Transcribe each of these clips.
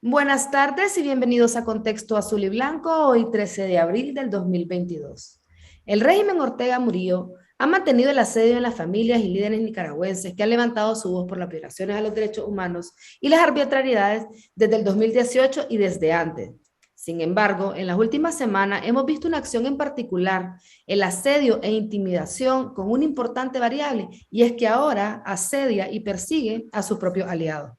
Buenas tardes y bienvenidos a Contexto Azul y Blanco, hoy 13 de abril del 2022. El régimen Ortega Murillo ha mantenido el asedio en las familias y líderes nicaragüenses que han levantado su voz por las violaciones a los derechos humanos y las arbitrariedades desde el 2018 y desde antes. Sin embargo, en las últimas semanas hemos visto una acción en particular, el asedio e intimidación con una importante variable, y es que ahora asedia y persigue a sus propios aliados.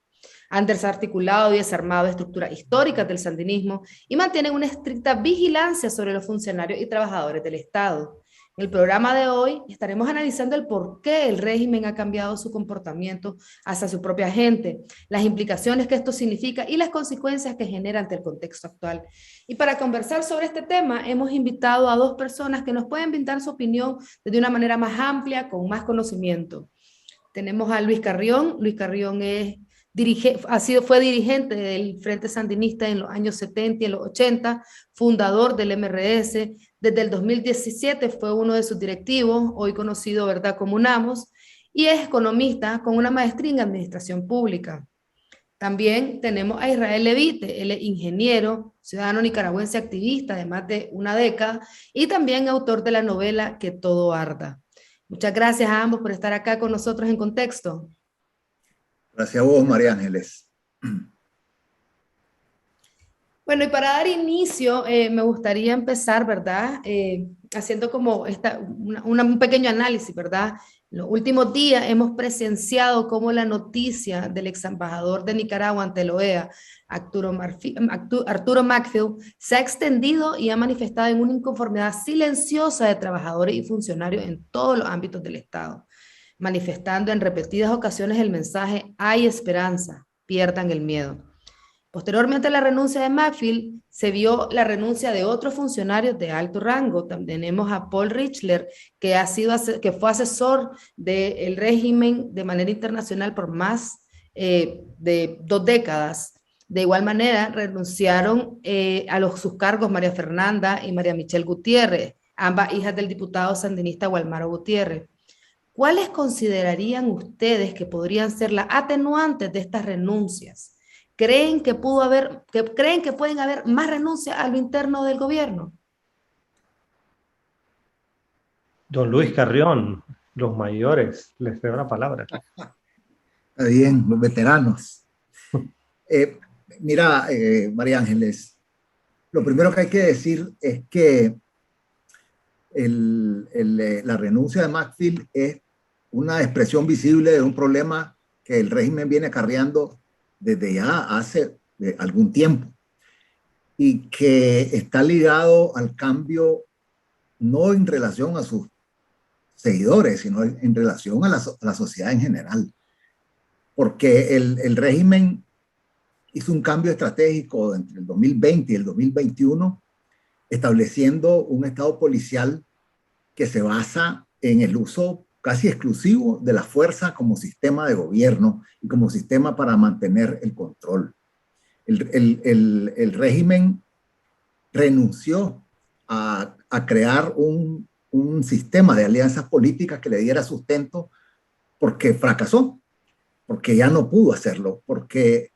Han desarticulado y desarmado estructuras históricas del sandinismo y mantienen una estricta vigilancia sobre los funcionarios y trabajadores del Estado. En el programa de hoy estaremos analizando el por qué el régimen ha cambiado su comportamiento hacia su propia gente, las implicaciones que esto significa y las consecuencias que genera ante el contexto actual. Y para conversar sobre este tema hemos invitado a dos personas que nos pueden brindar su opinión de una manera más amplia, con más conocimiento. Tenemos a Luis Carrión. Luis Carrión fue dirigente del Frente Sandinista en los años 70 y en los 80, fundador del MRS. Desde el 2017 fue uno de sus directivos, hoy conocido, ¿verdad?, como UNAMOS, y es economista con una maestría en administración pública. También tenemos a Israel Levite, él es ingeniero, ciudadano nicaragüense activista de más de una década y también autor de la novela Que todo arda. Muchas gracias a ambos por estar acá con nosotros en Contexto. Gracias a vos, María Ángeles. Bueno, y para dar inicio, me gustaría empezar, ¿verdad? Haciendo como un pequeño análisis, ¿verdad? En los últimos días hemos presenciado cómo la noticia del ex embajador de Nicaragua ante la OEA, Arturo Macfield, se ha extendido y ha manifestado en una inconformidad silenciosa de trabajadores y funcionarios en todos los ámbitos del Estado, manifestando en repetidas ocasiones el mensaje: hay esperanza, pierdan el miedo. Posteriormente a la renuncia de Macfield, se vio la renuncia de otros funcionarios de alto rango. También tenemos a Paul Richler, que fue asesor del régimen de manera internacional por más de 2 décadas. De igual manera, renunciaron sus cargos María Fernanda y María Michelle Gutiérrez, ambas hijas del diputado sandinista Gualmaro Gutiérrez. ¿Cuáles considerarían ustedes que podrían ser las atenuantes de estas renuncias? ¿Creen que pueden haber más renuncias a lo interno del gobierno? Don Luis Carrión, los mayores, les doy la palabra. Está bien, los veteranos. Eh, Mira, María Ángeles, lo primero que hay que decir es que la renuncia de Macfield es una expresión visible de un problema que el régimen viene acarreando desde ya hace algún tiempo y que está ligado al cambio no en relación a sus seguidores, sino en relación a la sociedad en general. Porque el régimen hizo un cambio estratégico entre el 2020 y el 2021, estableciendo un estado policial que se basa en el uso casi exclusivo de la fuerza como sistema de gobierno y como sistema para mantener el control. El régimen renunció a crear un sistema de alianzas políticas que le diera sustento porque fracasó, porque ya no pudo hacerlo, porque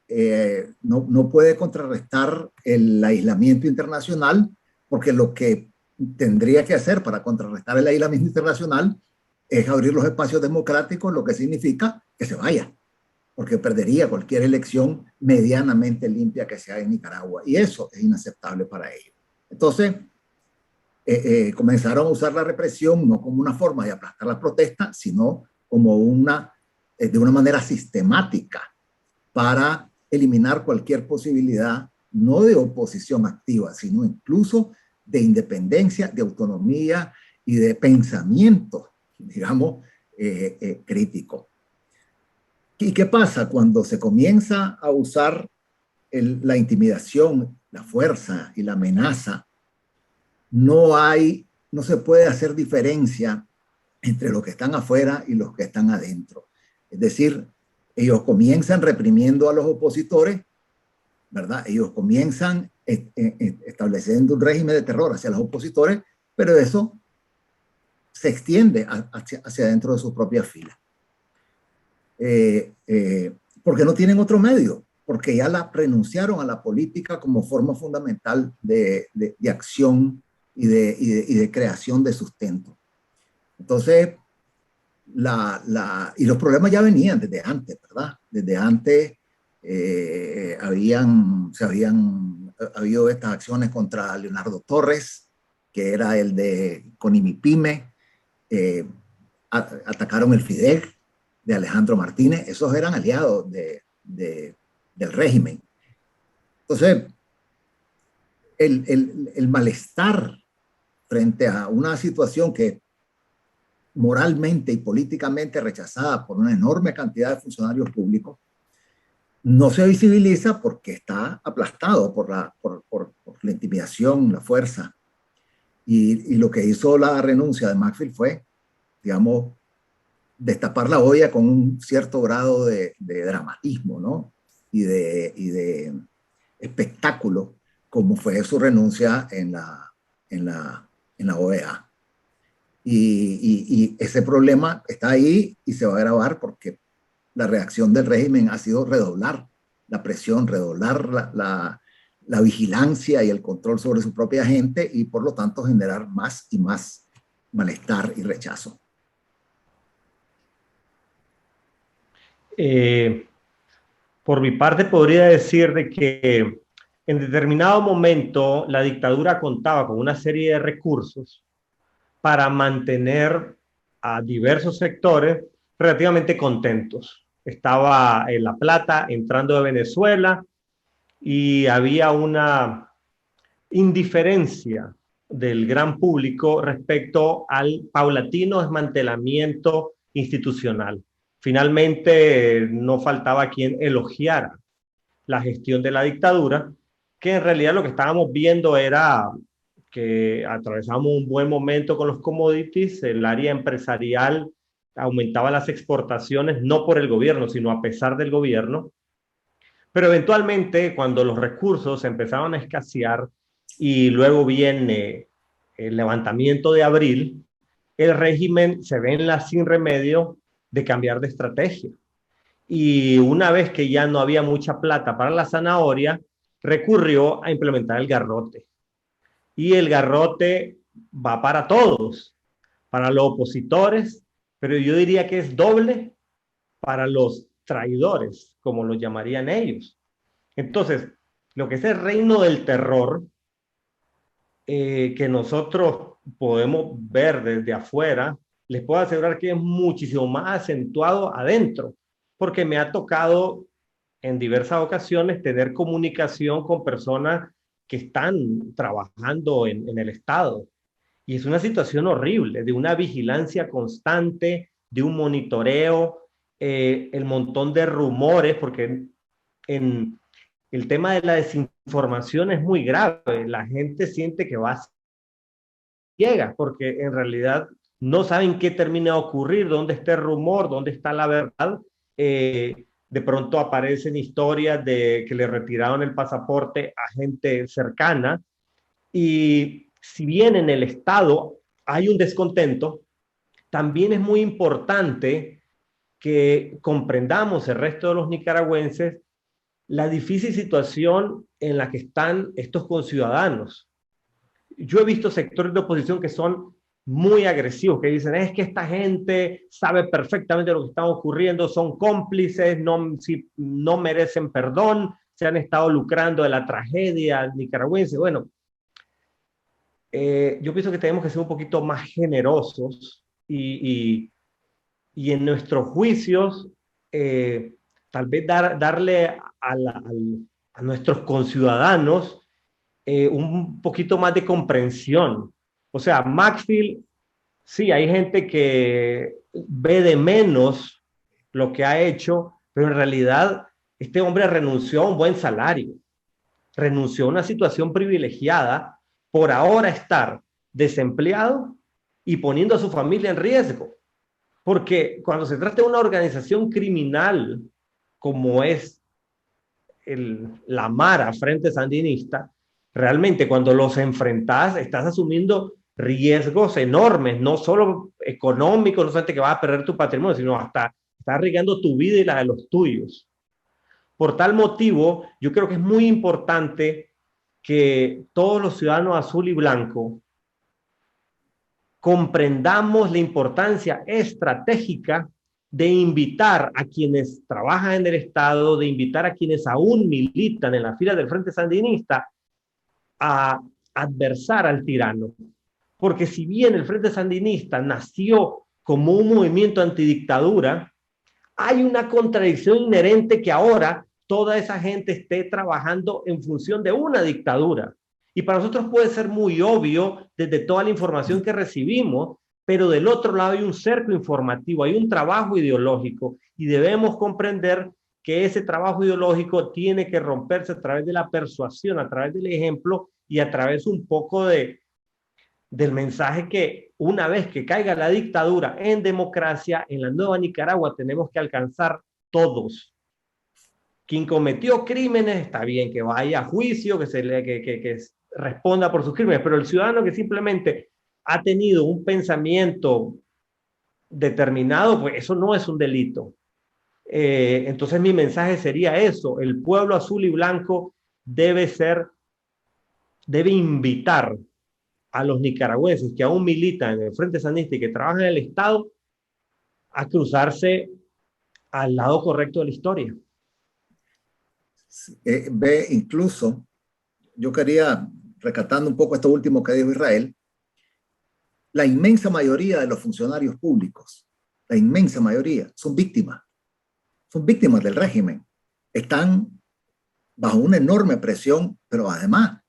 no puede contrarrestar el aislamiento internacional, porque lo que tendría que hacer para contrarrestar el aislamiento internacional es abrir los espacios democráticos, lo que significa que se vaya, porque perdería cualquier elección medianamente limpia que se haga en Nicaragua, y eso es inaceptable para ellos. Entonces, comenzaron a usar la represión no como una forma de aplastar la protesta, sino como de una manera sistemática para eliminar cualquier posibilidad, no de oposición activa, sino incluso de independencia, de autonomía y de pensamiento, digamos, crítico. ¿Y qué pasa cuando se comienza a usar la intimidación, la fuerza y la amenaza? No se puede hacer diferencia entre los que están afuera y los que están adentro. Es decir, ellos comienzan reprimiendo a los opositores, ¿verdad? Ellos comienzan estableciendo un régimen de terror hacia los opositores, pero eso se extiende hacia dentro de sus propias filas. Porque no tienen otro medio. porque ya renunciaron a la política como forma fundamental de acción y de creación de sustento. Entonces, y los problemas ya venían desde antes, ¿verdad? Desde antes se habían habido estas acciones contra Leonardo Torres, que era el de Conimipyme, atacaron el FIDEC de Alejandro Martínez, esos eran aliados del régimen. Entonces, el malestar frente a una situación que moralmente y políticamente rechazada por una enorme cantidad de funcionarios públicos, no se visibiliza porque está aplastado por la intimidación, la fuerza. Y lo que hizo la renuncia de Maxfield fue, digamos, destapar la olla con un cierto grado de dramatismo, ¿no? Y de espectáculo, como fue su renuncia en la OEA. Y ese problema está ahí y se va a agravar porque la reacción del régimen ha sido redoblar la presión, redoblar la vigilancia y el control sobre su propia gente y por lo tanto generar más y más malestar y rechazo. Por mi parte podría decir de que en determinado momento la dictadura contaba con una serie de recursos para mantener a diversos sectores relativamente contentos. Estaba en la plata entrando de Venezuela y había una indiferencia del gran público respecto al paulatino desmantelamiento institucional. Finalmente, no faltaba quien elogiara la gestión de la dictadura, que en realidad lo que estábamos viendo era que atravesamos un buen momento con los commodities, el área empresarial aumentaba las exportaciones, no por el gobierno, sino a pesar del gobierno, pero eventualmente cuando los recursos empezaron a escasear y luego viene el levantamiento de abril, el régimen se ve en la sin remedio de cambiar de estrategia. Y una vez que ya no había mucha plata para la zanahoria, recurrió a implementar el garrote. Y el garrote va para todos, para los opositores, pero yo diría que es doble para los traidores, como los llamarían ellos. Entonces, lo que es el reino del terror, que nosotros podemos ver desde afuera, les puedo asegurar que es muchísimo más acentuado adentro, porque me ha tocado en diversas ocasiones tener comunicación con personas que están trabajando en el Estado. Y es una situación horrible, de una vigilancia constante, de un monitoreo, el montón de rumores, porque en el tema de la desinformación es muy grave. La gente siente que va ciega, porque en realidad no saben qué termina de ocurrir, dónde está el rumor, dónde está la verdad. De pronto aparecen historias de que le retiraron el pasaporte a gente cercana, y si bien en el Estado hay un descontento, también es muy importante que comprendamos el resto de los nicaragüenses la difícil situación en la que están estos conciudadanos. Yo he visto sectores de oposición que son muy agresivos, que dicen, es que esta gente sabe perfectamente lo que está ocurriendo, son cómplices, no merecen perdón, se han estado lucrando de la tragedia nicaragüense. Bueno, yo pienso que tenemos que ser un poquito más generosos y en nuestros juicios tal vez darle a nuestros conciudadanos un poquito más de comprensión. O sea, Maxfield, sí, hay gente que ve de menos lo que ha hecho, pero en realidad este hombre renunció a un buen salario, renunció a una situación privilegiada por ahora estar desempleado y poniendo a su familia en riesgo. Porque cuando se trata de una organización criminal como es la Mara Frente Sandinista, realmente cuando los enfrentas estás asumiendo riesgos enormes, no solo económicos, no solamente que vas a perder tu patrimonio, sino hasta estás arriesgando tu vida y la de los tuyos. Por tal motivo, yo creo que es muy importante que todos los ciudadanos azul y blanco comprendamos la importancia estratégica de invitar a quienes trabajan en el Estado, de invitar a quienes aún militan en la fila del Frente Sandinista a adversar al tirano. Porque si bien el Frente Sandinista nació como un movimiento antidictadura, hay una contradicción inherente que ahora toda esa gente esté trabajando en función de una dictadura. Y para nosotros puede ser muy obvio desde toda la información que recibimos, pero del otro lado hay un cerco informativo, hay un trabajo ideológico y debemos comprender que ese trabajo ideológico tiene que romperse a través de la persuasión, a través del ejemplo y a través un poco del mensaje que una vez que caiga la dictadura en democracia, en la nueva Nicaragua tenemos que alcanzar todos. Quien cometió crímenes, está bien que vaya a juicio, que responda por sus crímenes, pero el ciudadano que simplemente ha tenido un pensamiento determinado, pues eso no es un delito. Entonces mi mensaje sería eso: el pueblo azul y blanco debe invitar a los nicaragüenses que aún militan en el Frente Sandinista y que trabajan en el Estado a cruzarse al lado correcto de la historia. Ve, incluso, yo quería, recatando un poco esto último que dijo Israel, la inmensa mayoría de los funcionarios públicos, la inmensa mayoría, son víctimas del régimen. Están bajo una enorme presión, pero además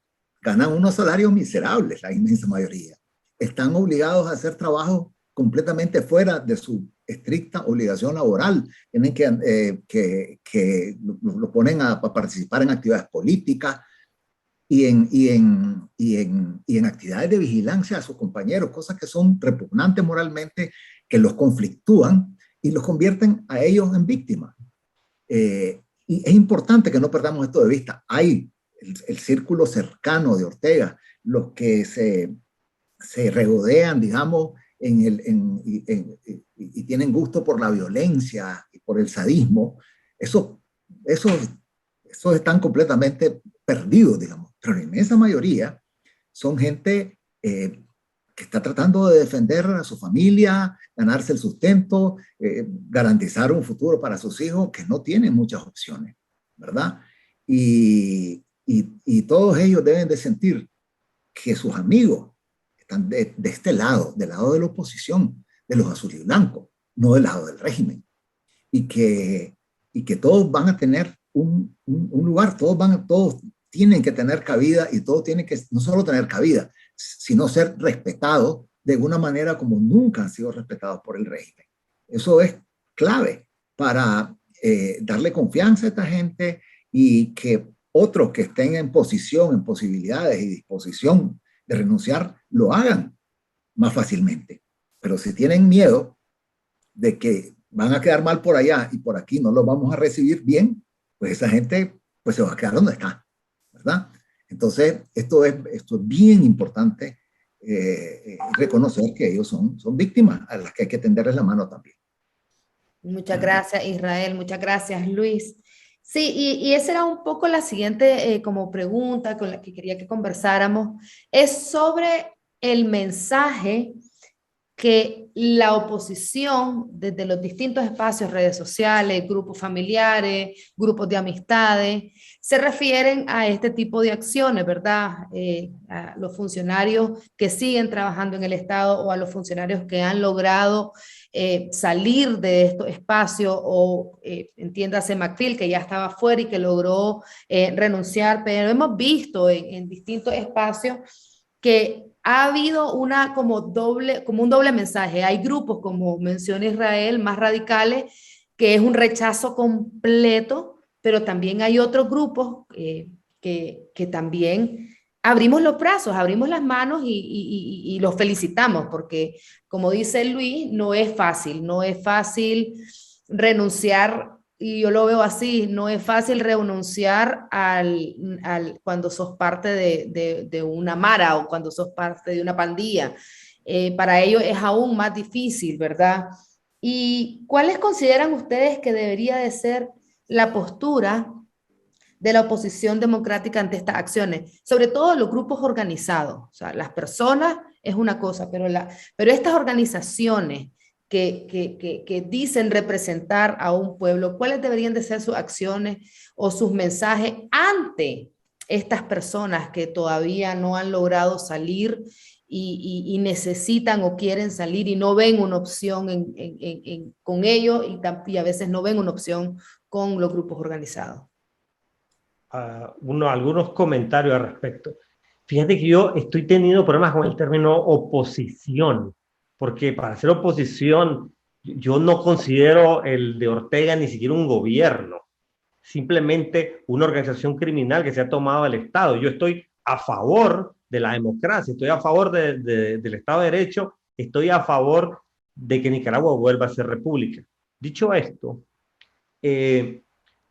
ganan unos salarios miserables, la inmensa mayoría. Están obligados a hacer trabajo completamente fuera de su estricta obligación laboral. Tienen que lo ponen a participar en actividades políticas y en actividades de vigilancia a sus compañeros, cosas que son repugnantes moralmente, que los conflictúan y los convierten a ellos en víctimas. Y es importante que no perdamos esto de vista. Hay el círculo cercano de Ortega, los que se regodean, digamos, y tienen gusto por la violencia y por el sadismo, esos están completamente perdidos, digamos. Pero la inmensa mayoría son gente que está tratando de defender a su familia, ganarse el sustento, garantizar un futuro para sus hijos, que no tienen muchas opciones, ¿verdad? Y todos ellos deben de sentir que sus amigos están de este lado, del lado de la oposición, de los azules y blancos, no del lado del régimen. Y que todos van a tener un lugar, todos tienen que tener cabida, y todos tienen que no solo tener cabida, sino ser respetados de una manera como nunca han sido respetados por el régimen. Eso es clave para darle confianza a esta gente y que otros que estén en posición, en posibilidades y disposición de renunciar, lo hagan más fácilmente. Pero si tienen miedo de que van a quedar mal por allá y por aquí no los vamos a recibir bien, pues esa gente pues se va a quedar donde está, ¿verdad? Entonces, esto es bien importante, reconocer que ellos son víctimas a las que hay que tenderles la mano también. Muchas gracias, Israel. Muchas gracias, Luis. Sí, y esa era un poco la siguiente como pregunta con la que quería que conversáramos. Es sobre el mensaje que la oposición, desde los distintos espacios, redes sociales, grupos familiares, grupos de amistades, se refieren a este tipo de acciones, ¿verdad? A los funcionarios que siguen trabajando en el Estado o a los funcionarios que han logrado salir de estos espacios, o entiéndase McPhil, que ya estaba fuera y que logró renunciar, pero hemos visto en distintos espacios que ha habido como un doble mensaje. Hay grupos, como menciona Israel, más radicales, que es un rechazo completo, pero también hay otros grupos que también abrimos los brazos, abrimos las manos y los felicitamos, porque como dice Luis, no es fácil renunciar. Y yo lo veo así, no es fácil renunciar cuando sos parte de una mara o cuando sos parte de una pandilla. Para ellos es aún más difícil, ¿verdad? ¿Y cuáles consideran ustedes que debería de ser la postura de la oposición democrática ante estas acciones, sobre todo los grupos organizados. O sea, las personas es una cosa, pero estas organizaciones que dicen representar a un pueblo, ¿cuáles deberían de ser sus acciones o sus mensajes ante estas personas que todavía no han logrado salir y necesitan o quieren salir y no ven una opción con ellos y a veces no ven una opción con los grupos organizados? Algunos comentarios al respecto. Fíjate que yo estoy teniendo problemas con el término oposición, porque para hacer oposición yo no considero el de Ortega ni siquiera un gobierno, simplemente una organización criminal que se ha tomado el Estado. Yo estoy a favor de la democracia, estoy a favor del Estado de Derecho, estoy a favor de que Nicaragua vuelva a ser república. Dicho esto,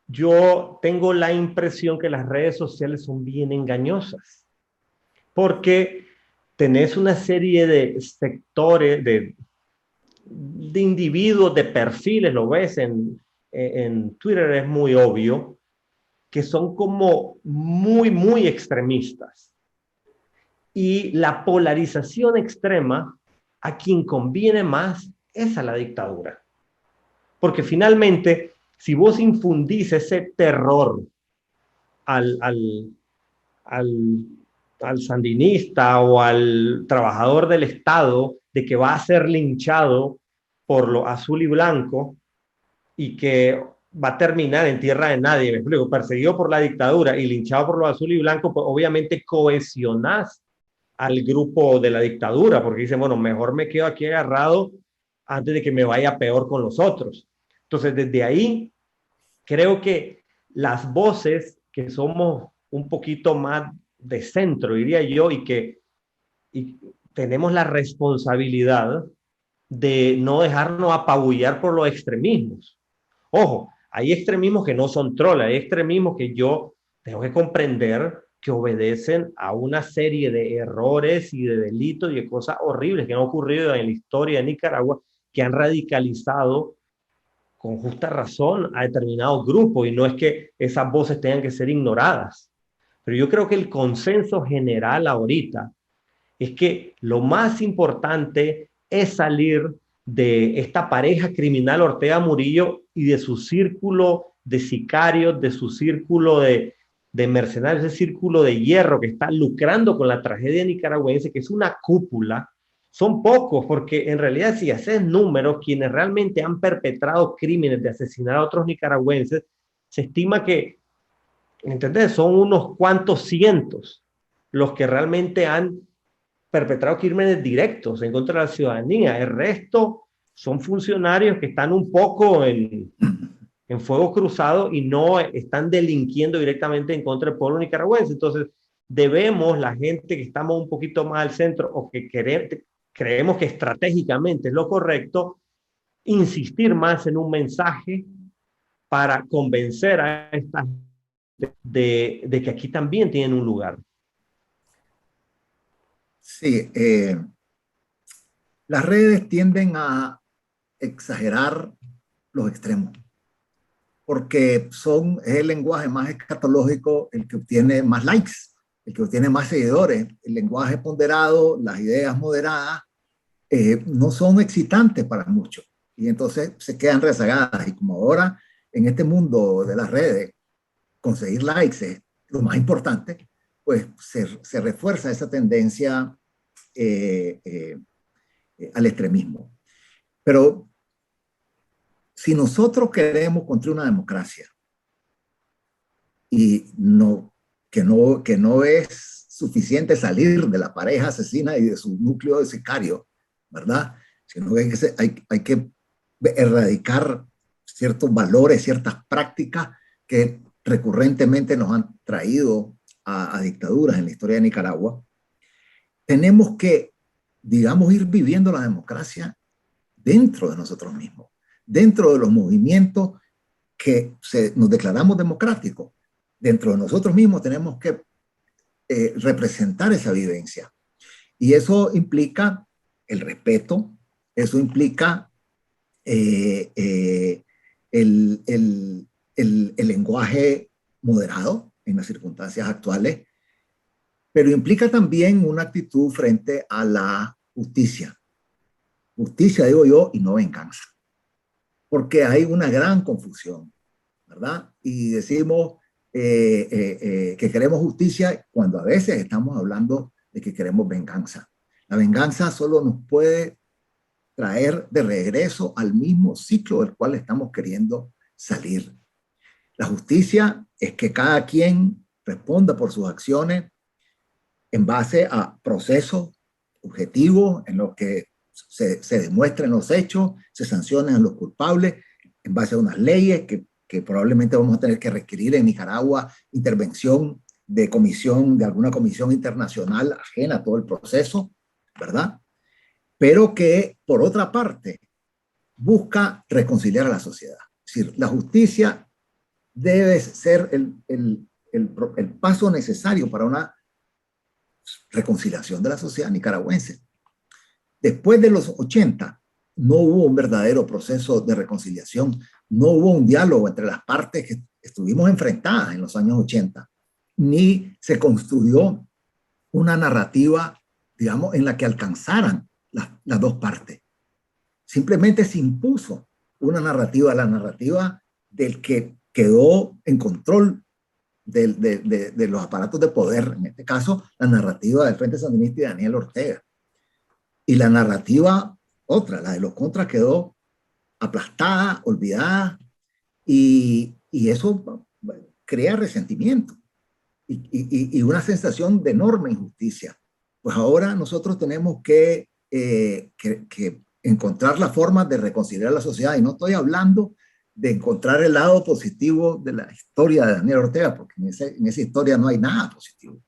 yo tengo la impresión que las redes sociales son bien engañosas, porque tenés una serie de sectores, de individuos, de perfiles, lo ves en Twitter, es muy obvio, que son como muy extremistas. Y la polarización extrema, a quien conviene más es a la dictadura. Porque finalmente, si vos infundís ese terror al sandinista o al trabajador del Estado de que va a ser linchado por lo azul y blanco y que va a terminar en tierra de nadie, me explico, perseguido por la dictadura y linchado por lo azul y blanco, pues obviamente cohesionás al grupo de la dictadura, porque dicen, bueno, mejor me quedo aquí agarrado antes de que me vaya peor con los otros. Entonces, desde ahí, creo que las voces que somos un poquito más de centro, diría yo, y tenemos la responsabilidad de no dejarnos apabullar por los extremismos. Ojo, hay extremismos que no son troll, hay extremismos que yo tengo que comprender que obedecen a una serie de errores y de delitos y de cosas horribles que han ocurrido en la historia de Nicaragua, que han radicalizado con justa razón a determinados grupos, y no es que esas voces tengan que ser ignoradas. Pero yo creo que el consenso general ahorita es que lo más importante es salir de esta pareja criminal Ortega Murillo y de su círculo de sicarios, de su círculo de mercenarios, ese círculo de hierro que está lucrando con la tragedia nicaragüense, que es una cúpula. Son pocos, porque en realidad si haces números, quienes realmente han perpetrado crímenes de asesinar a otros nicaragüenses, se estima que, ¿entendés? Son unos cuantos cientos los que realmente han perpetrado crímenes directos en contra de la ciudadanía. El resto son funcionarios que están un poco en fuego cruzado y no están delinquiendo directamente en contra del pueblo nicaragüense. Entonces, debemos, la gente que estamos un poquito más al centro o que creemos que estratégicamente es lo correcto, insistir más en un mensaje para convencer a esta gente de que aquí también tienen un lugar. Sí, las redes tienden a exagerar los extremos, porque es el lenguaje más escatológico el que obtiene más likes, el que obtiene más seguidores. El lenguaje ponderado, las ideas moderadas, no son excitantes para muchos, y entonces se quedan rezagadas. Y como ahora en este mundo de las redes conseguir likes es lo más importante, pues se refuerza esa tendencia al extremismo. Pero si nosotros queremos construir una democracia y que no es suficiente salir de la pareja asesina y de su núcleo de sicarios, ¿verdad? Sino que hay que erradicar ciertos valores, ciertas prácticas que recurrentemente nos han traído a dictaduras en la historia de Nicaragua. Tenemos que, digamos, ir viviendo la democracia dentro de nosotros mismos, dentro de los movimientos que nos declaramos democráticos. Dentro de nosotros mismos tenemos que representar esa vivencia. Y eso implica el respeto, eso implica el lenguaje moderado en las circunstancias actuales, pero implica también una actitud frente a la justicia. Justicia, digo yo, y no venganza. Porque hay una gran confusión, ¿verdad? Y decimos que queremos justicia cuando a veces estamos hablando de que queremos venganza. La venganza solo nos puede traer de regreso al mismo ciclo del cual estamos queriendo salir. La justicia es que cada quien responda por sus acciones en base a procesos objetivos en los que se demuestren los hechos, se sancionen a los culpables, en base a unas leyes que probablemente vamos a tener que requerir en Nicaragua intervención de alguna comisión internacional ajena a todo el proceso, ¿verdad? Pero que, por otra parte, busca reconciliar a la sociedad. Es decir, la justicia debe ser el paso necesario para una reconciliación de la sociedad nicaragüense. Después de los 80, no hubo un verdadero proceso de reconciliación, no hubo un diálogo entre las partes que estuvimos enfrentadas en los años 80, ni se construyó una narrativa, digamos, en la que alcanzaran las dos partes. Simplemente se impuso una narrativa, la narrativa del que quedó en control de los aparatos de poder, en este caso, la narrativa del Frente Sandinista y de Daniel Ortega. Y la narrativa otra, la de los contras, quedó aplastada, olvidada, y eso crea resentimiento y una sensación de enorme injusticia. Pues ahora nosotros tenemos que encontrar la forma de reconciliar la sociedad, y no estoy hablando de encontrar el lado positivo de la historia de Daniel Ortega, porque en esa historia no hay nada positivo,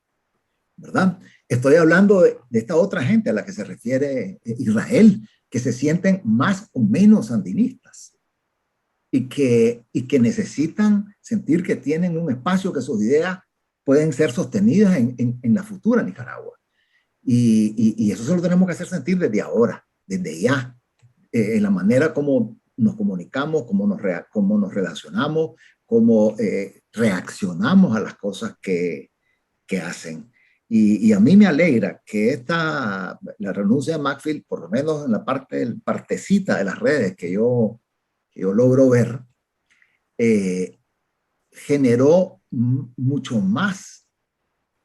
¿verdad? Estoy hablando de esta otra gente a la que se refiere Israel, que se sienten más o menos sandinistas y que necesitan sentir que tienen un espacio, que sus ideas pueden ser sostenidas en la futura Nicaragua. Y eso se lo tenemos que hacer sentir desde ahora, desde ya, en la manera como nos comunicamos, cómo nos relacionamos, cómo reaccionamos a las cosas que hacen. Y a mí me alegra que la renuncia de Macfield, por lo menos en la partecita de las redes que yo logro ver, generó mucho más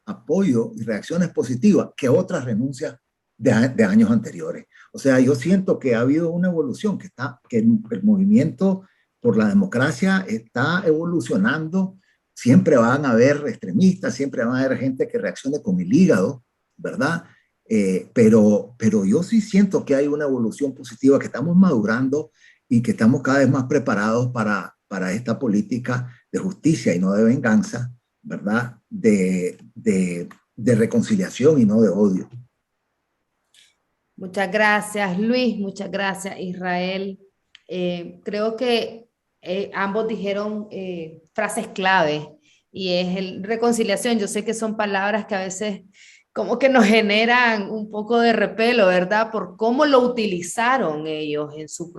apoyo y reacciones positivas que otras renuncias de años anteriores. O sea, yo siento que ha habido una evolución, que el movimiento por la democracia está evolucionando. Siempre van a haber extremistas, siempre van a haber gente que reaccione con el hígado, ¿verdad? Pero yo sí siento que hay una evolución positiva, que estamos madurando y que estamos cada vez más preparados para esta política de justicia y no de venganza, ¿verdad? De reconciliación y no de odio. Muchas gracias, Luis. Muchas gracias, Israel. Creo que ambos dijeron frases clave, y es reconciliación. Yo sé que son palabras que a veces como que nos generan un poco de repelo, ¿verdad? Por cómo lo utilizaron ellos en su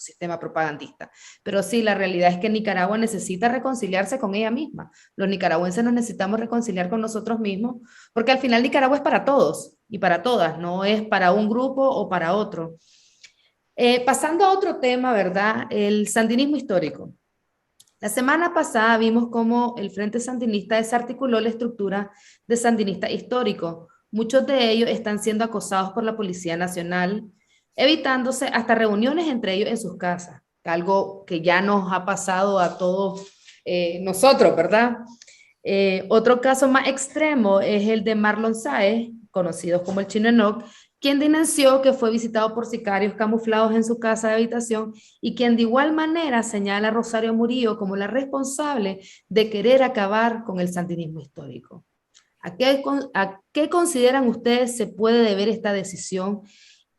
sistema propagandista. Pero sí, la realidad es que Nicaragua necesita reconciliarse con ella misma. Los nicaragüenses nos necesitamos reconciliar con nosotros mismos, porque al final Nicaragua es para todos y para todas, no es para un grupo o para otro. Pasando a otro tema, ¿verdad? El sandinismo histórico. La semana pasada vimos cómo el Frente Sandinista desarticuló la estructura de sandinista histórico. Muchos de ellos están siendo acosados por la Policía Nacional, evitándose hasta reuniones entre ellos en sus casas, algo que ya nos ha pasado a todos nosotros, ¿verdad? Otro caso más extremo es el de Marlon Sáez, conocido como el Chino Enoch, quien denunció que fue visitado por sicarios camuflados en su casa de habitación, y quien de igual manera señala a Rosario Murillo como la responsable de querer acabar con el sandinismo histórico. ¿A qué consideran ustedes se puede deber esta decisión?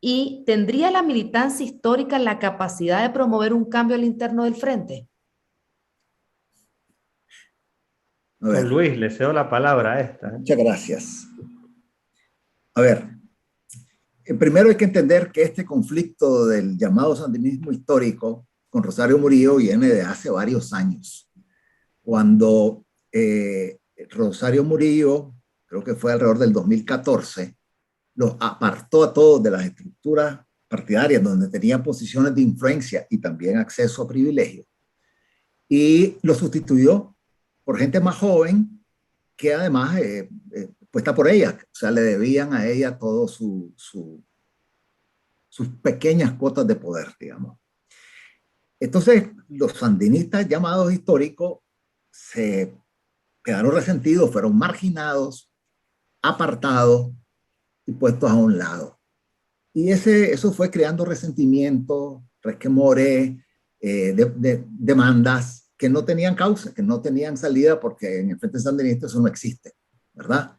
¿Y tendría la militancia histórica la capacidad de promover un cambio al interno del frente? Don Luis, le cedo la palabra a esta. Muchas gracias. A ver, primero hay que entender que este conflicto del llamado sandinismo histórico con Rosario Murillo viene de hace varios años, cuando Rosario Murillo, creo que fue alrededor del 2014, los apartó a todos de las estructuras partidarias donde tenían posiciones de influencia y también acceso a privilegios, y los sustituyó por gente más joven que además puesta por ella, o sea, le debían a ella todo sus pequeñas cuotas de poder, digamos. Entonces, los sandinistas llamados históricos se quedaron resentidos, fueron marginados, apartados y puestos a un lado. Y eso fue creando resentimiento, resquemores, demandas que no tenían causa, que no tenían salida, porque en el Frente Sandinista eso no existe, ¿verdad?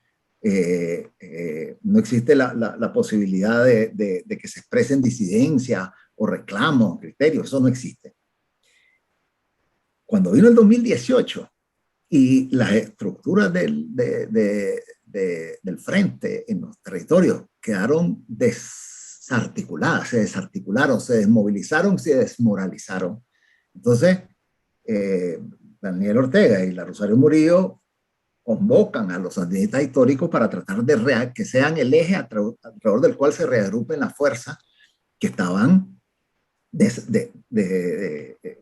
No existe la posibilidad de que se expresen disidencias o reclamos, criterios, eso no existe. Cuando vino el 2018 y las estructuras del frente en los territorios quedaron desarticuladas, se desarticularon, se desmovilizaron, se desmoralizaron. Entonces, Daniel Ortega y la Rosario Murillo convocan a los sandinistas históricos para tratar de que sean el eje alrededor del cual se reagrupen las fuerzas que estaban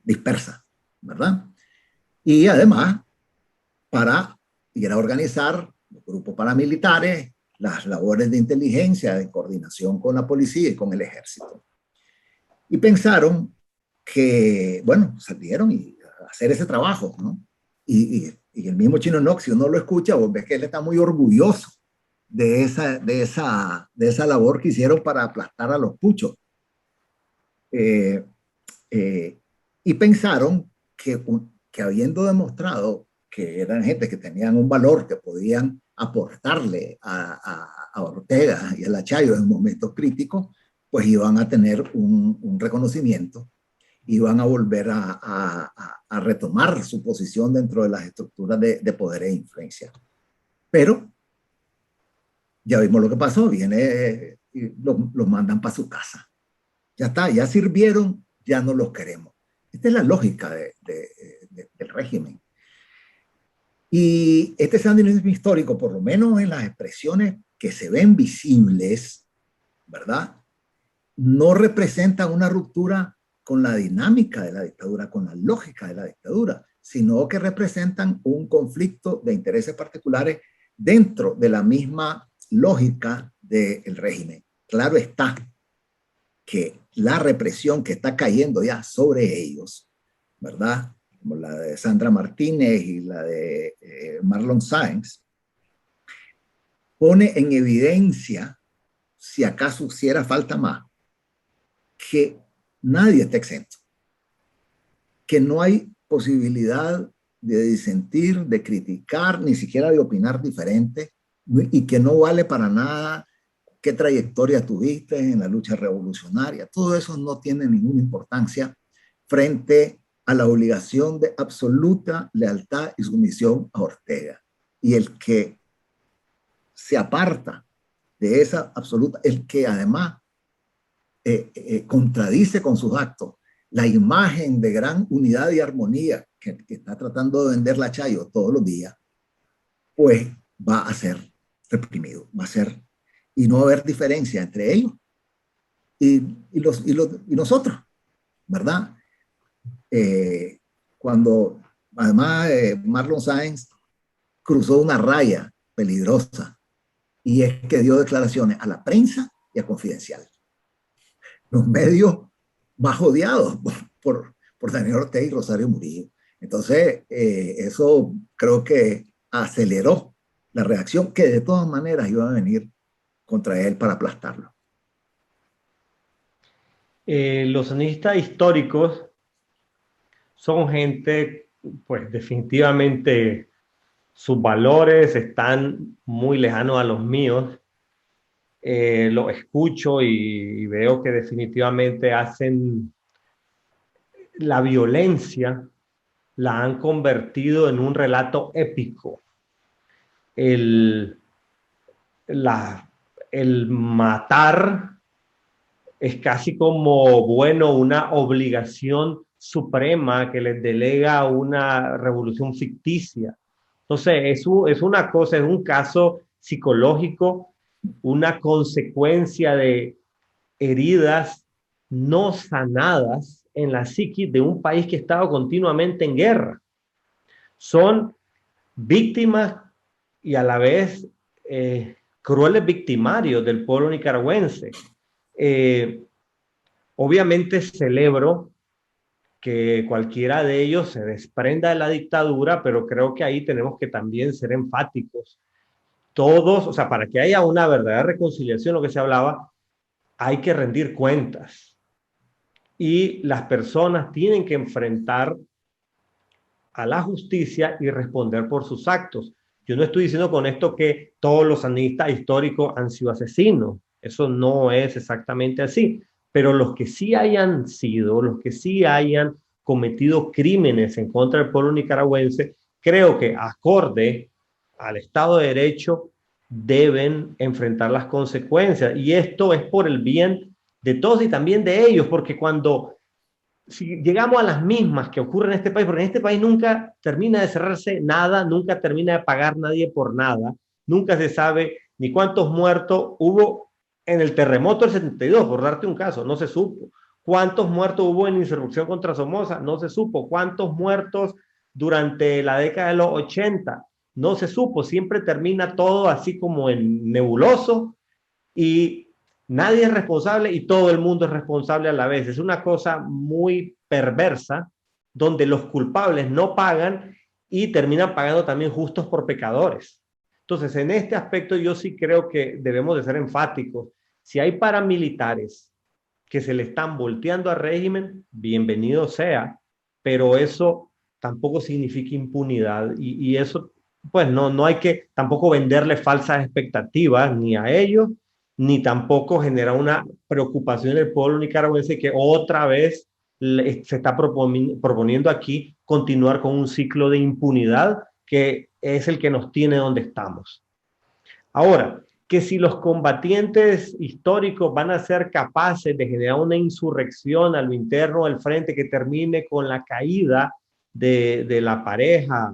dispersas, ¿verdad? Y además, para ir a organizar los grupos paramilitares, las labores de inteligencia, de coordinación con la policía y con el ejército. Y pensaron que, bueno, salieron y a hacer ese trabajo, ¿no? Y el mismo Chino Knox, si uno lo escucha, vos ves que él está muy orgulloso de esa labor que hicieron para aplastar a los puchos. Y pensaron que habiendo demostrado que eran gente que tenían un valor, que podían aportarle a Ortega y a Lachayo en momentos críticos, pues iban a tener un reconocimiento, iban a volver a retomar su posición dentro de las estructuras de poder e influencia. Pero ya vimos lo que pasó, viene, los mandan para su casa. Ya está, ya sirvieron, ya no los queremos. Esta es la lógica del régimen. Y este sandinismo histórico, por lo menos en las expresiones que se ven visibles, ¿verdad?, no representan una ruptura con la dinámica de la dictadura, con la lógica de la dictadura, sino que representan un conflicto de intereses particulares dentro de la misma lógica del régimen. Claro está que la represión que está cayendo ya sobre ellos, ¿verdad?, como la de Sandra Martínez y la de Marlon Sáenz, pone en evidencia, si acaso hiciera falta más, que nadie está exento, que no hay posibilidad de disentir, de criticar, ni siquiera de opinar diferente, y que no vale para nada qué trayectoria tuviste en la lucha revolucionaria. Todo eso no tiene ninguna importancia frente a la obligación de absoluta lealtad y sumisión a Ortega. Y el que se aparta de esa absoluta, el que además contradice con sus actos la imagen de gran unidad y armonía que está tratando de vender Lachayo todos los días, pues va a ser reprimido, va a ser, y no va a haber diferencia entre ellos y nosotros, ¿verdad? Cuando además Marlon Sáenz cruzó una raya peligrosa, y es que dio declaraciones a la prensa y a Confidencial, los medios más odiados por Daniel Ortega y Rosario Murillo. Entonces, eso creo que aceleró la reacción que de todas maneras iba a venir contra él para aplastarlo. Los analistas históricos son gente, pues definitivamente sus valores están muy lejanos a los míos. Los escucho y veo que definitivamente hacen la violencia, la han convertido en un relato épico. El matar es casi como, bueno, una obligación suprema que les delega una revolución ficticia. Entonces, es una cosa, es un caso psicológico, una consecuencia de heridas no sanadas en la psiquis de un país que ha estado continuamente en guerra. Son víctimas y a la vez crueles victimarios del pueblo nicaragüense. Obviamente celebro que cualquiera de ellos se desprenda de la dictadura, pero creo que ahí tenemos que también ser enfáticos. Todos, o sea, para que haya una verdadera reconciliación, lo que se hablaba, hay que rendir cuentas. Y las personas tienen que enfrentar a la justicia y responder por sus actos. Yo no estoy diciendo con esto que todos los sandinistas históricos han sido asesinos. Eso no es exactamente así. Pero los que sí hayan sido, los que sí hayan cometido crímenes en contra del pueblo nicaragüense, creo que acorde al Estado de Derecho deben enfrentar las consecuencias. Y esto es por el bien de todos y también de ellos, porque cuando si llegamos a las mismas que ocurren en este país, porque en este país nunca termina de cerrarse nada, nunca termina de pagar nadie por nada, nunca se sabe ni cuántos muertos hubo en el terremoto del 72, por darte un caso, no se supo. ¿Cuántos muertos hubo en insurrección contra Somoza? No se supo. ¿Cuántos muertos durante la década de los 80? No se supo. Siempre termina todo así como en nebuloso y nadie es responsable y todo el mundo es responsable a la vez. Es una cosa muy perversa donde los culpables no pagan y terminan pagando también justos por pecadores. Entonces, en este aspecto yo sí creo que debemos de ser enfáticos. Si hay paramilitares que se le están volteando al régimen, bienvenido sea, pero eso tampoco significa impunidad y eso, pues no hay que tampoco venderle falsas expectativas ni a ellos ni tampoco genera una preocupación en el pueblo nicaragüense que otra vez se está proponiendo aquí continuar con un ciclo de impunidad que es el que nos tiene donde estamos. Ahora, que si los combatientes históricos van a ser capaces de generar una insurrección a lo interno del frente que termine con la caída de la pareja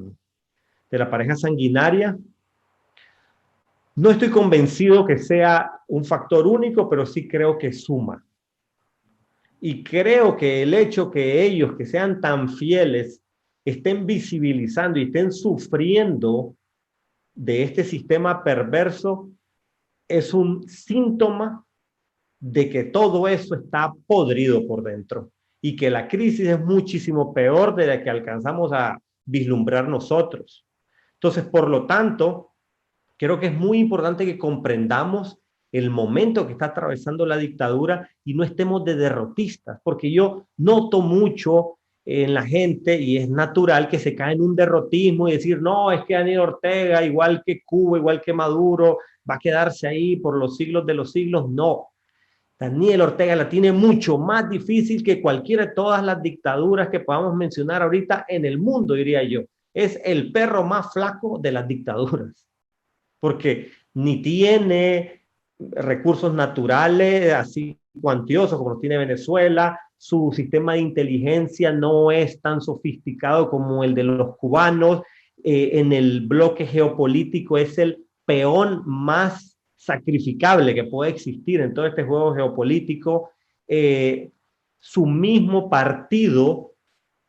sanguinaria, no estoy convencido que sea un factor único, pero sí creo que suma. Y creo que el hecho que ellos, que sean tan fieles, estén visibilizando y estén sufriendo de este sistema perverso, es un síntoma de que todo eso está podrido por dentro y que la crisis es muchísimo peor de la que alcanzamos a vislumbrar nosotros. Entonces, por lo tanto, creo que es muy importante que comprendamos el momento que está atravesando la dictadura y no estemos de derrotistas, porque yo noto mucho en la gente y es natural que se cae en un derrotismo y decir, no, es que Daniel Ortega, igual que Cuba, igual que Maduro, va a quedarse ahí por los siglos de los siglos. No, Daniel Ortega la tiene mucho más difícil que cualquiera de todas las dictaduras que podamos mencionar ahorita en el mundo, diría yo. Es el perro más flaco de las dictaduras, porque ni tiene recursos naturales así cuantiosos como los tiene Venezuela, su sistema de inteligencia no es tan sofisticado como el de los cubanos, en el bloque geopolítico es el peón más sacrificable que puede existir en todo este juego geopolítico. Su mismo partido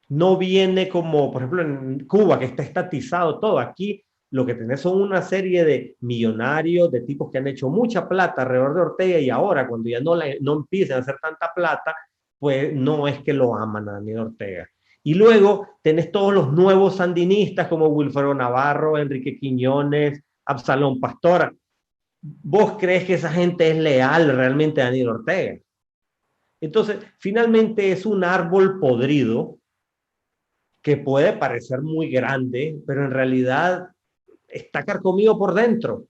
no viene como, por ejemplo, en Cuba, que está estatizado todo. Aquí lo que tenés son una serie de millonarios, de tipos que han hecho mucha plata alrededor de Ortega y ahora cuando ya no empiezan a hacer tanta plata, pues no es que lo aman a Daniel Ortega. Y luego tenés todos los nuevos sandinistas como Wilfredo Navarro, Enrique Quiñones, Absalón Pastora. ¿Vos crees que esa gente es leal realmente a Daniel Ortega? Entonces, finalmente es un árbol podrido que puede parecer muy grande, pero en realidad está carcomido por dentro.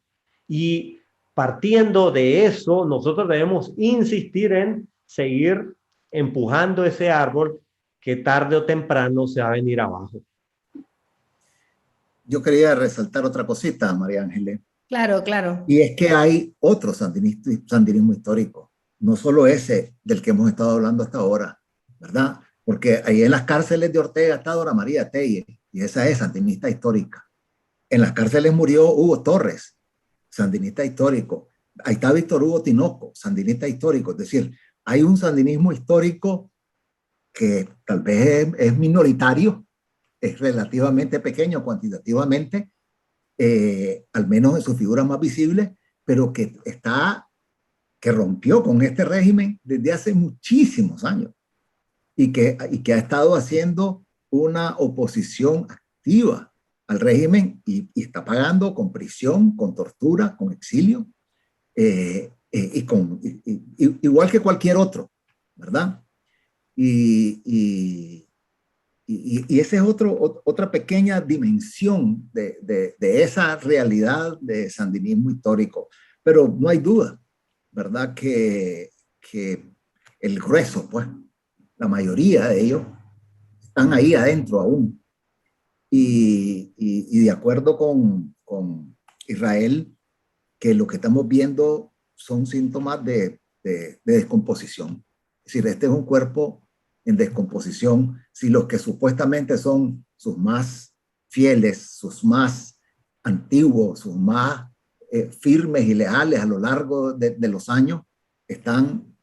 Y partiendo de eso, nosotros debemos insistir en seguir empujando ese árbol que tarde o temprano se va a venir abajo. Yo quería resaltar otra cosita, María Ángeles. Claro, claro. Y es que hay otro sandinismo histórico, no solo ese del que hemos estado hablando hasta ahora, ¿verdad? Porque ahí en las cárceles de Ortega está Dora María Telle, y esa es sandinista histórica. En las cárceles murió Hugo Torres, sandinista histórico. Ahí está Víctor Hugo Tinoco, sandinista histórico. Es decir, hay un sandinismo histórico que tal vez es minoritario, es relativamente pequeño cuantitativamente, al menos en sus figuras más visibles, pero que rompió con este régimen desde hace muchísimos años y que ha estado haciendo una oposición activa al régimen y está pagando con prisión, con tortura, con exilio, igual que cualquier otro, ¿verdad? Y esa es otra pequeña dimensión de esa realidad de sandinismo histórico. Pero no hay duda, ¿verdad? Que el grueso, pues, la mayoría de ellos están ahí adentro aún. Y de acuerdo con Israel, que lo que estamos viendo son síntomas de descomposición. Es decir, este es un cuerpo en descomposición. Si los que supuestamente son sus más fieles, sus más antiguos, sus más firmes y leales a lo largo de los años, están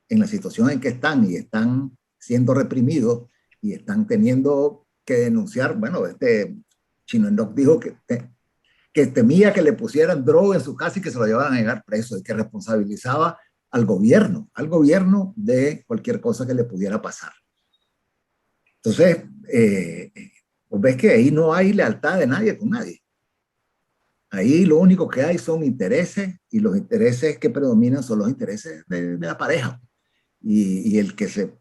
en la situación en que están y están siendo reprimidos y están teniendo que denunciar. Bueno, Chino Enoch dijo que temía que le pusieran droga en su casa y que se lo llevaran a llevar preso, y que responsabilizaba al gobierno de cualquier cosa que le pudiera pasar. Entonces, pues ves que ahí no hay lealtad de nadie con nadie. Ahí lo único que hay son intereses, y los intereses que predominan son los intereses de la pareja. Y el que se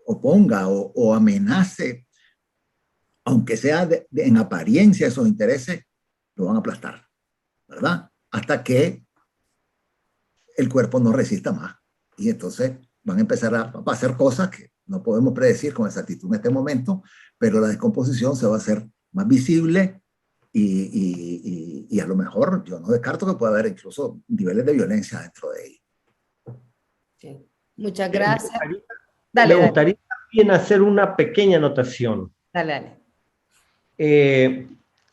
oponga o amenace, aunque sea en apariencia esos intereses, lo van a aplastar, ¿verdad? Hasta que el cuerpo no resista más. Y entonces van a empezar a hacer cosas que no podemos predecir con exactitud en este momento, pero la descomposición se va a hacer más visible y a lo mejor yo no descarto que pueda haber incluso niveles de violencia dentro de ella. Sí. Muchas gracias. Me gustaría también hacer una pequeña anotación. Dale.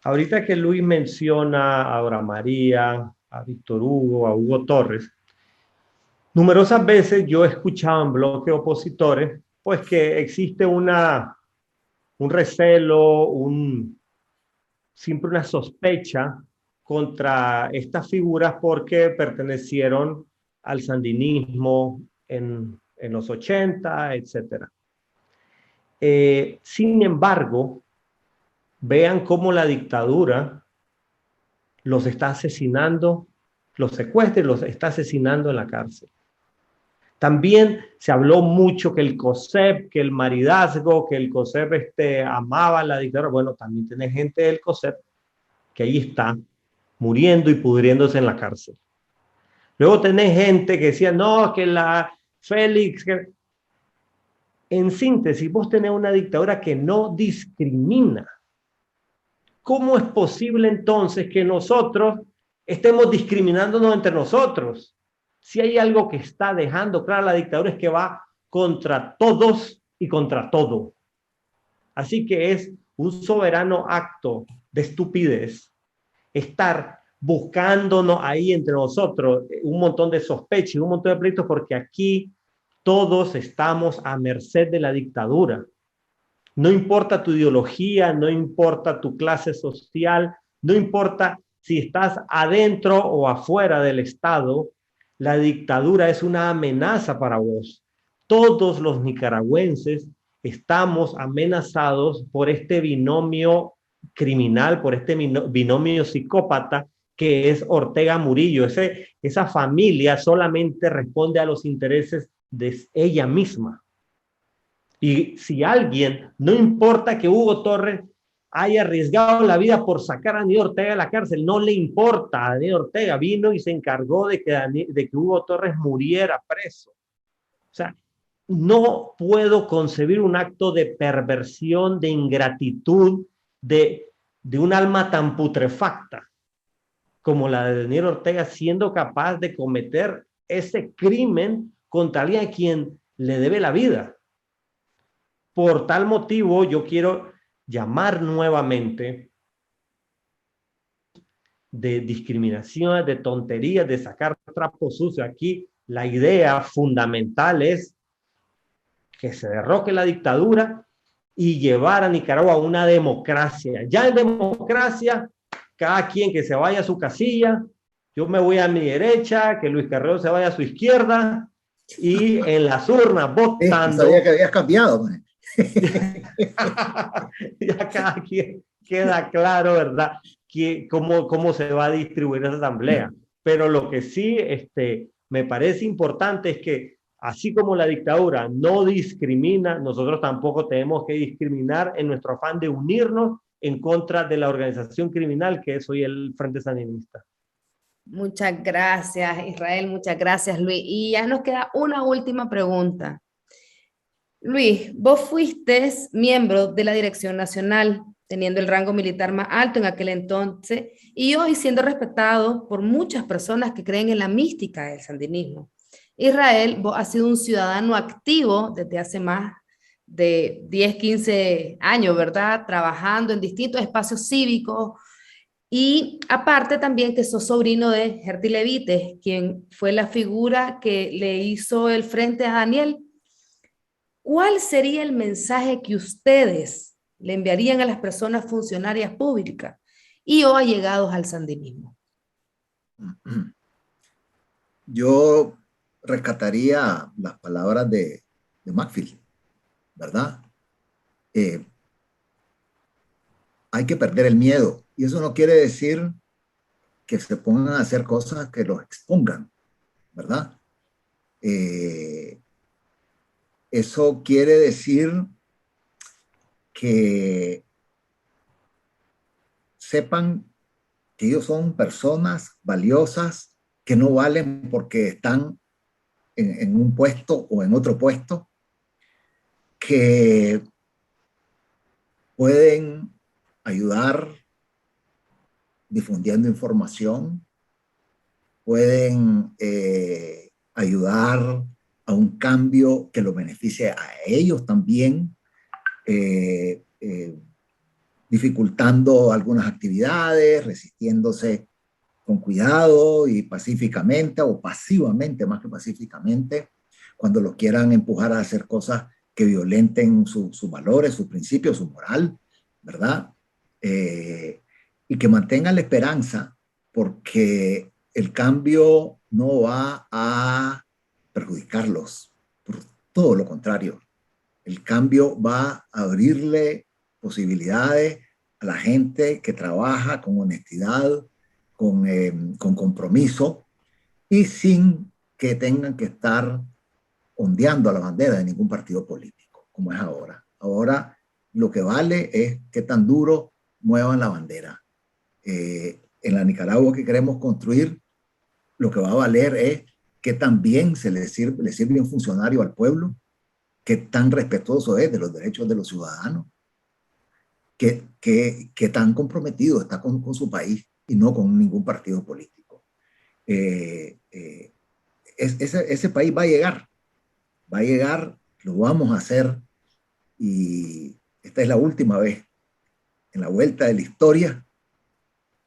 Ahorita que Luis menciona a Dora María, a Víctor Hugo, a Hugo Torres, numerosas veces yo he escuchado en bloques opositores pues que existe un recelo, siempre una sospecha contra estas figuras porque pertenecieron al sandinismo en los 80, etc. Sin embargo, vean cómo la dictadura los está asesinando, los secuestra y los está asesinando en la cárcel. También se habló mucho que el COSEP, que el maridazgo, que el COSEP amaba a la dictadura. Bueno, también tiene gente del COSEP que ahí está muriendo y pudriéndose en la cárcel. Luego tenés gente que decía, no, que la Félix... Que... En síntesis, vos tenés una dictadura que no discrimina. ¿Cómo es posible entonces que nosotros estemos discriminándonos entre nosotros? Si hay algo que está dejando clara la dictadura es que va contra todos y contra todo. Así que es un soberano acto de estupidez estar buscándonos ahí entre nosotros un montón de sospechas y un montón de pleitos, porque aquí todos estamos a merced de la dictadura. No importa tu ideología, no importa tu clase social, no importa si estás adentro o afuera del Estado, la dictadura es una amenaza para vos. Todos los nicaragüenses estamos amenazados por este binomio criminal, por este binomio psicópata que es Ortega Murillo. Esa familia solamente responde a los intereses de ella misma. Y si alguien, no importa que Hugo Torres haya arriesgado la vida por sacar a Daniel Ortega de la cárcel, no le importa. A Daniel Ortega vino y se encargó de que Hugo Torres muriera preso. O sea, no puedo concebir un acto de perversión, de ingratitud, de un alma tan putrefacta como la de Daniel Ortega, siendo capaz de cometer ese crimen contra alguien a quien le debe la vida. Por tal motivo, yo quiero llamar nuevamente de discriminación, de tonterías, de sacar trapos sucios. Aquí la idea fundamental es que se derroque la dictadura y llevar a Nicaragua a una democracia. Ya en democracia, cada quien que se vaya a su casilla, yo me voy a mi derecha, que Luis Carrero se vaya a su izquierda, y en las urnas votando. Sabía que habías cambiado. Man. Ya cada quien queda claro, ¿verdad? Que cómo se va a distribuir esa asamblea. Pero lo que sí me parece importante es que así como la dictadura no discrimina, nosotros tampoco tenemos que discriminar en nuestro afán de unirnos en contra de la organización criminal que es hoy el Frente Sandinista. Muchas gracias, Israel, muchas gracias, Luis. Y ya nos queda una última pregunta. Luis, vos fuiste miembro de la Dirección Nacional, teniendo el rango militar más alto en aquel entonces, y hoy siendo respetado por muchas personas que creen en la mística del sandinismo. Israel, vos has sido un ciudadano activo desde hace más de 10, 15 años, ¿verdad? Trabajando en distintos espacios cívicos, y aparte también que sos sobrino de Gerty Levites, quien fue la figura que le hizo el frente a Daniel. ¿Cuál sería el mensaje que ustedes le enviarían a las personas funcionarias públicas y o allegados al sandinismo? Yo rescataría las palabras de Macfield, ¿verdad? Hay que perder el miedo. Y eso no quiere decir que se pongan a hacer cosas que los expongan, ¿verdad? Eso quiere decir que sepan que ellos son personas valiosas que no valen porque están en un puesto o en otro puesto, que pueden ayudar difundiendo información, pueden ayudar a un cambio que los beneficie a ellos también, dificultando algunas actividades, resistiéndose con cuidado y pacíficamente o pasivamente, más que pacíficamente, cuando los quieran empujar a hacer cosas que violenten sus valores, sus principios, su moral, ¿verdad? Y que mantengan la esperanza, porque el cambio no va a perjudicarlos, por todo lo contrario. El cambio va a abrirle posibilidades a la gente que trabaja con honestidad, con compromiso y sin que tengan que estar ondeando a la bandera de ningún partido político, como es ahora. Ahora lo que vale es qué tan duro muevan la bandera. En la Nicaragua que queremos construir, lo que va a valer es qué tan bien le sirve un funcionario al pueblo, qué tan respetuoso es de los derechos de los ciudadanos, qué tan comprometido está con su país y no con ningún partido político. Ese país va a llegar, lo vamos a hacer, y esta es la última vez en la vuelta de la historia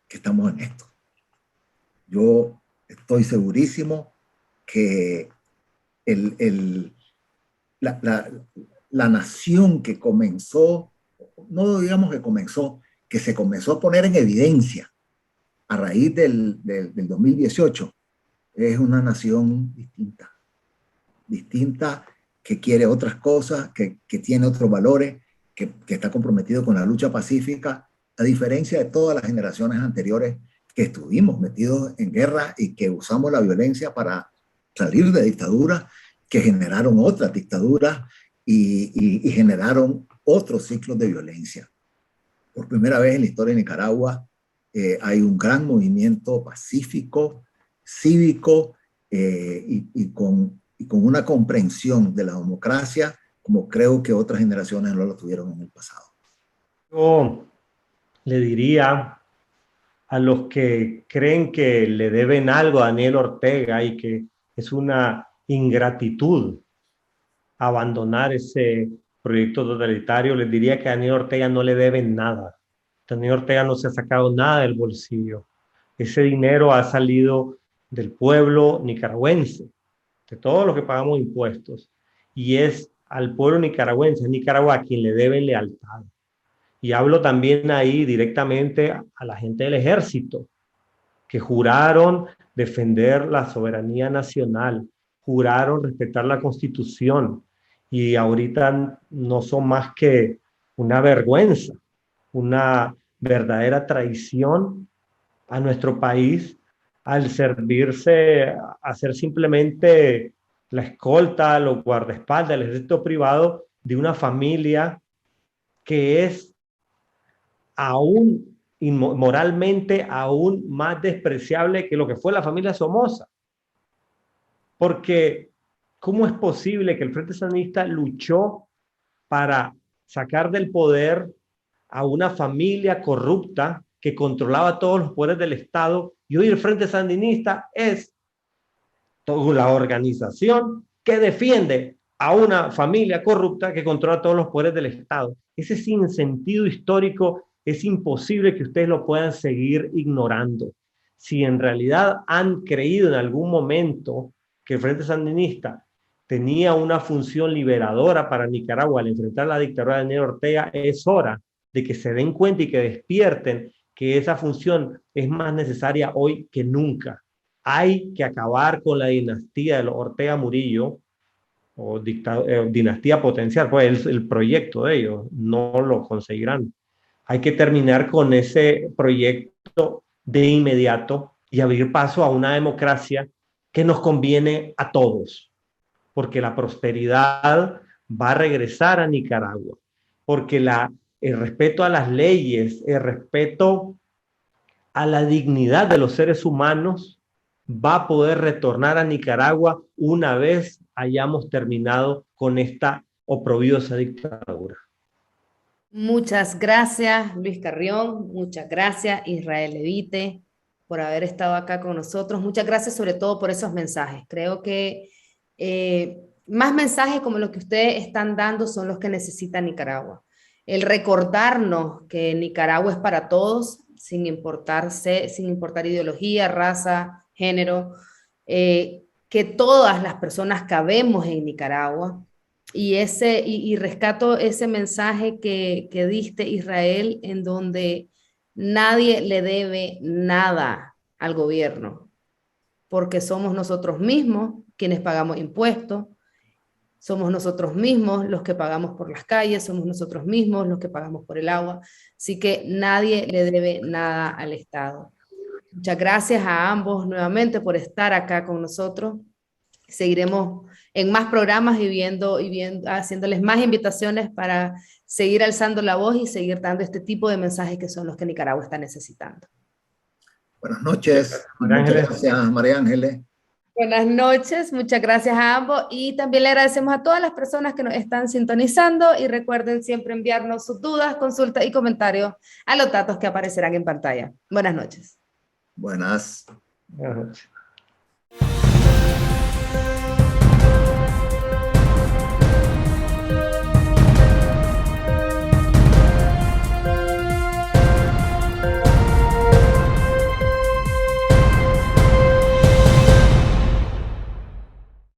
que estamos en esto. Yo estoy segurísimo que la nación que comenzó, no digamos que comenzó, que se comenzó a poner en evidencia a raíz del 2018, es una nación distinta, que quiere otras cosas, que tiene otros valores, que está comprometido con la lucha pacífica, a diferencia de todas las generaciones anteriores que estuvimos metidos en guerra y que usamos la violencia para salir de dictaduras que generaron otras dictaduras y generaron otros ciclos de violencia. Por primera vez en la historia de Nicaragua hay un gran movimiento pacífico, cívico y con una comprensión de la democracia como creo que otras generaciones no lo tuvieron en el pasado. Yo le diría a los que creen que le deben algo a Daniel Ortega y que es una ingratitud abandonar ese proyecto totalitario, les diría que a Daniel Ortega no le deben nada. Daniel Ortega no se ha sacado nada del bolsillo. Ese dinero ha salido del pueblo nicaragüense, de todos los que pagamos impuestos, y es al pueblo nicaragüense, Nicaragua, a quien le deben lealtad. Y hablo también ahí directamente a la gente del ejército, que juraron defender la soberanía nacional, juraron respetar la Constitución, y ahorita no son más que una vergüenza, una verdadera traición a nuestro país al servirse, a ser simplemente la escolta, los guardaespaldas, el ejército privado de una familia que es aún moralmente aún más despreciable que lo que fue la familia Somoza. Porque ¿cómo es posible que el Frente Sandinista luchó para sacar del poder a una familia corrupta que controlaba todos los poderes del Estado, y hoy el Frente Sandinista es toda la organización que defiende a una familia corrupta que controla todos los poderes del Estado? Ese sinsentido histórico es imposible que ustedes lo puedan seguir ignorando. Si en realidad han creído en algún momento que el Frente Sandinista tenía una función liberadora para Nicaragua al enfrentar la dictadura de Daniel Ortega, es hora de que se den cuenta y que despierten que esa función es más necesaria hoy que nunca. Hay que acabar con la dinastía de los Ortega Murillo, o dinastía potencial, pues el proyecto de ellos, no lo conseguirán. Hay que terminar con ese proyecto de inmediato y abrir paso a una democracia que nos conviene a todos, porque la prosperidad va a regresar a Nicaragua, porque el respeto a las leyes, el respeto a la dignidad de los seres humanos va a poder retornar a Nicaragua una vez hayamos terminado con esta oprobiosa dictadura. Muchas gracias, Luis Carrión. Muchas gracias, Israel Levite, por haber estado acá con nosotros. Muchas gracias sobre todo por esos mensajes. Creo que más mensajes como los que ustedes están dando son los que necesita Nicaragua. El recordarnos que Nicaragua es para todos, sin importar ideología, raza, género, que todas las personas cabemos en Nicaragua. Y rescato ese mensaje que diste, Israel, en donde nadie le debe nada al gobierno, porque somos nosotros mismos quienes pagamos impuestos, somos nosotros mismos los que pagamos por las calles, somos nosotros mismos los que pagamos por el agua, así que nadie le debe nada al Estado. Muchas gracias a ambos nuevamente por estar acá con nosotros. Seguiremos en más programas y haciéndoles más invitaciones para seguir alzando la voz y seguir dando este tipo de mensajes que son los que Nicaragua está necesitando. Buenas noches. Muchas gracias, María Ángeles. Buenas noches, muchas gracias a ambos y también le agradecemos a todas las personas que nos están sintonizando y recuerden siempre enviarnos sus dudas, consultas y comentarios a los datos que aparecerán en pantalla. Buenas noches. Buenas. Buenas noches.